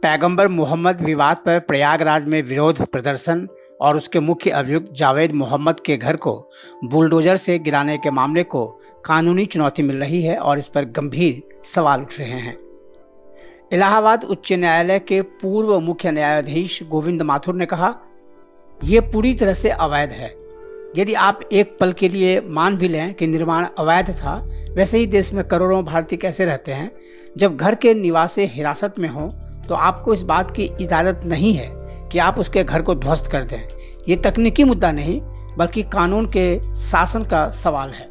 पैगंबर मोहम्मद विवाद पर प्रयागराज में विरोध प्रदर्शन और उसके मुख्य अभियुक्त जावेद मोहम्मद के घर को बुलडोजर से गिराने के मामले को कानूनी चुनौती मिल रही है और इस पर गंभीर सवाल उठ रहे हैं। इलाहाबाद उच्च न्यायालय के पूर्व मुख्य न्यायाधीश गोविंद माथुर ने कहा, यह पूरी तरह से अवैध है। यदि आप एक पल के लिए मान भी लें कि निर्माण अवैध था, वैसे ही देश में करोड़ों भारतीय कैसे रहते हैं। जब घर के निवासी हिरासत में हों तो आपको इस बात की इजाज़त नहीं है कि आप उसके घर को ध्वस्त कर दें। ये तकनीकी मुद्दा नहीं बल्कि कानून के शासन का सवाल है।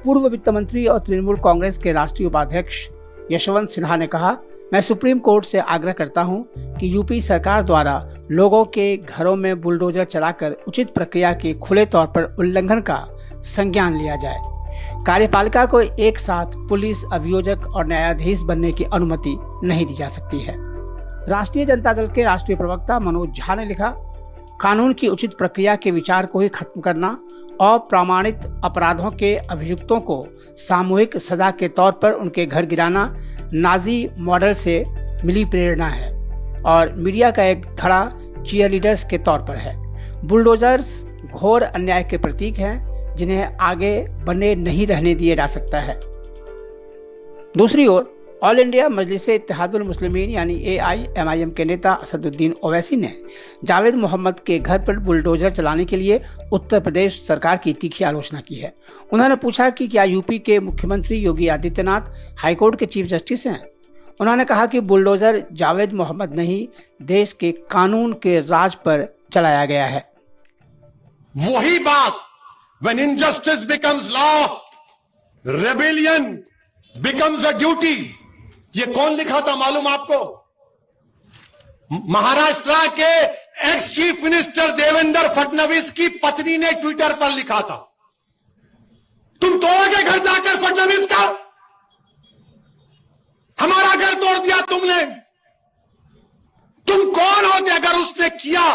पूर्व वित्त मंत्री और तृणमूल कांग्रेस के राष्ट्रीय उपाध्यक्ष यशवंत सिन्हा ने कहा, मैं सुप्रीम कोर्ट से आग्रह करता हूं कि यूपी सरकार द्वारा लोगों के घरों में बुलडोजर चलाकर उचित प्रक्रिया के खुले तौर पर उल्लंघन का संज्ञान लिया जाए। कार्यपालिका को एक साथ पुलिस, अभियोजक और न्यायाधीश बनने की अनुमति नहीं दी जा सकती है। राष्ट्रीय जनता दल के राष्ट्रीय प्रवक्ता मनोज झा ने लिखा, कानून की उचित प्रक्रिया के विचार को ही खत्म करना, अप्रमाणित अपराधों के अभियुक्तों को सामूहिक सजा के तौर पर उनके घर गिराना नाजी मॉडल से मिली प्रेरणा है और मीडिया का एक धड़ा चीयरलीडर्स के तौर पर है। बुलडोजर्स घोर अन्याय के प्रतीक हैं जिन्हें आगे बने नहीं रहने दिया जा सकता है। दूसरी ओर ऑल इंडिया मजलिस इत्तेहादुल मुस्लिमीन यानी AIMIM के नेता असदुद्दीन ओवैसी ने जावेद मोहम्मद के घर पर बुलडोजर चलाने के लिए उत्तर प्रदेश सरकार की तीखी आलोचना की है। उन्होंने पूछा कि क्या यूपी के मुख्यमंत्री योगी आदित्यनाथ हाईकोर्ट के चीफ जस्टिस हैं। उन्होंने कहा कि बुलडोजर जावेद मोहम्मद नहीं, देश के कानून के राज पर चलाया गया है। वही बात, when injustice becomes law, rebellion becomes a duty। ये कौन लिखा था मालूम आपको? महाराष्ट्र के ex chief minister Devendra Fadnavis की पत्नी ने ट्विटर पर लिखा था, तुम तोड़ोगे घर जाकर फडणवीस का? हमारा घर तोड़ दिया तुमने। तुम कौन होते अगर उसने किया?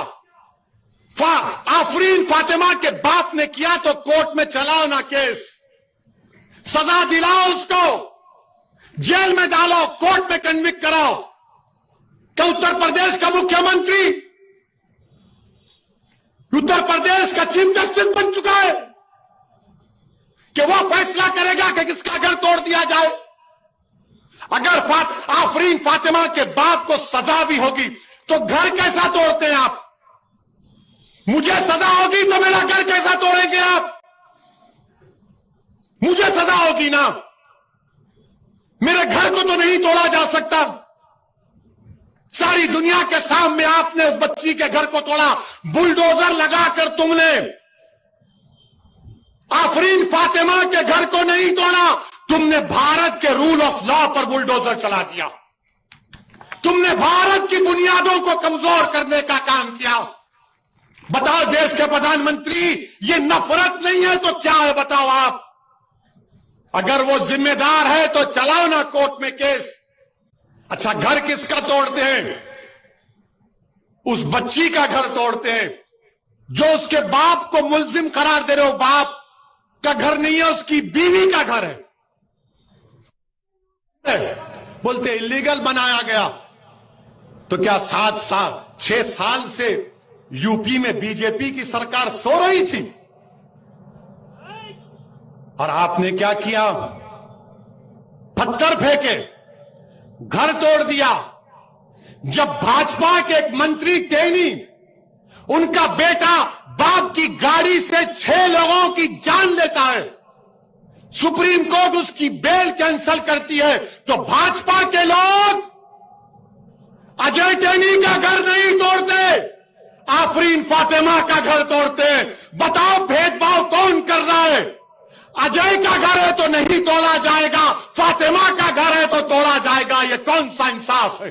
आफरीन फातिमा के बाप ने किया तो कोर्ट में चलाओ ना केस, सजा दिलाओ उसको, जेल में डालो, कोर्ट में कन्विक्ट कराओ। क्या उत्तर प्रदेश का मुख्यमंत्री उत्तर प्रदेश का चीफ जस्टिस बन चुका है कि वो फैसला करेगा कि किसका घर तोड़ दिया जाए? अगर आफरीन फातिमा के बाप को सजा भी होगी तो घर कैसा तोड़ते हैं आप? मुझे सजा होगी तो मेरा घर कैसा तोड़ेंगे आप? मुझे सजा होगी ना, मेरे घर को तो नहीं तोड़ा जा सकता। सारी दुनिया के सामने आपने उस बच्ची के घर को तोड़ा, बुलडोजर लगाकर तुमने। आफरीन फातिमा के घर को नहीं तोड़ा, तुमने भारत के रूल ऑफ लॉ पर बुलडोजर चला दिया। तुमने भारत की बुनियादों को कमजोर करने का काम किया। बताओ देश के प्रधानमंत्री, ये नफरत नहीं है तो क्या है बताओ आप? अगर वो जिम्मेदार है तो चलाओ ना कोर्ट में केस। अच्छा, घर किसका तोड़ते हैं? उस बच्ची का घर तोड़ते हैं जो उसके बाप को मुल्जिम करार दे रहे हो। बाप का घर नहीं है, उसकी बीवी का घर है। बोलते इलीगल बनाया गया। तो क्या 6 साल से यूपी में बीजेपी की सरकार सो रही थी? और आपने क्या किया? पत्थर फेंके, घर तोड़ दिया। जब भाजपा के एक मंत्री टेनी, उनका बेटा बाप की गाड़ी से 6 लोगों की जान लेता है, सुप्रीम कोर्ट उसकी बेल कैंसिल करती है, तो भाजपा के लोग अजय टेनी का घर नहीं तोड़ते, आफरीन फातिमा का घर तोड़ते हैं। बताओ भेदभाव कौन कर रहा है? अजय का घर है तो नहीं तोड़ा जाएगा, फातिमा का घर है तो तोड़ा जाएगा। ये कौन सा इंसाफ है?